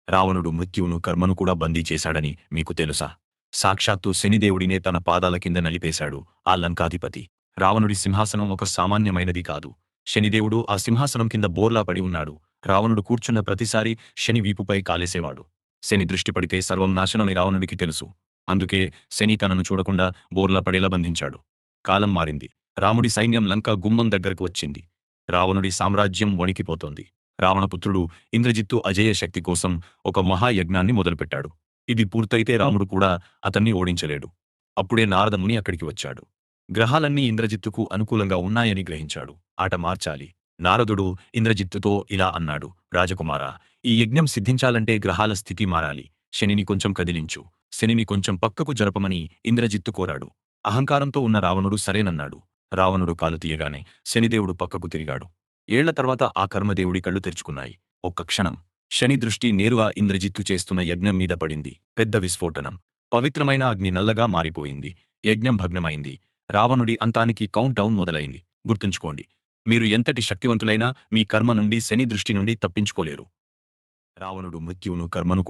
రావణుడు మృత్యువును కర్మను కూడా బందీ చేశాడని మీకు తెలుసా? సాక్షాత్తు శనిదేవుడినే తన పాదాల కింద నలిపేశాడు ఆ లంకాధిపతి. రావణుడి సింహాసనం ఒక సామాన్యమైనది కాదు. శనిదేవుడు ఆ సింహాసనం కింద బోర్లా పడి ఉన్నాడు. రావణుడు కూర్చున్న ప్రతిసారి శని వీపుపై కాలేసేవాడు. శని దృష్టి పడితే సర్వం నాశనమని రావణుడికి తెలుసు. అందుకే శని తనను చూడకుండా బోర్లా పడేలా బంధించాడు. కాలం మారింది. రాముడి సైన్యం లంక గుమ్మం దగ్గరకు వచ్చింది. రావణుడి సామ్రాజ్యం వణికిపోతోంది. రావణపుత్రుడు ఇంద్రజిత్తు అజేయ శక్తి కోసం ఒక మహాయజ్ఞాన్ని మొదలుపెట్టాడు. ఇది పూర్తయితే రాముడు కూడా అతన్ని ఓడించలేడు. అప్పుడే నారదముని అక్కడికి వచ్చాడు. గ్రహాలన్నీ ఇంద్రజిత్తుకు అనుకూలంగా ఉన్నాయని గ్రహించాడు. ఆట మార్చాలి. నారదుడు ఇంద్రజిత్తుతో ఇలా అన్నాడు: రాజకుమారా, ఈ యజ్ఞం సిద్ధించాలంటే గ్రహాల స్థితి మారాలి. శనిని కొంచెం కదిలించు. శనిని కొంచెం పక్కకు జరపమని ఇంద్రజిత్తు కోరాడు. అహంకారంతో ఉన్న రావణుడు సరేనన్నాడు. రావణుడు కాలు తీయగానే శనిదేవుడు పక్కకు తిరిగాడు. ఏళ్ల తర్వాత ఆ కర్మదేవుడి కళ్ళు తెరుచుకున్నాయి. ఒక్క క్షణం శని దృష్టి నేరుగా ఇంద్రజిత్తు చేస్తున్న యజ్ఞం మీద పడింది. పెద్ద విస్ఫోటనం. పవిత్రమైన అగ్ని నల్లగా మారిపోయింది. యజ్ఞం భగ్నమైంది. రావణుడి అంతానికి కౌంట్ డౌన్ మొదలైంది. గుర్తుంచుకోండి, మీరు ఎంతటి శక్తివంతులైనా మీ కర్మ నుండి శని దృష్టి నుండి తప్పించుకోలేరు. రావణుడు మృత్యువును కర్మను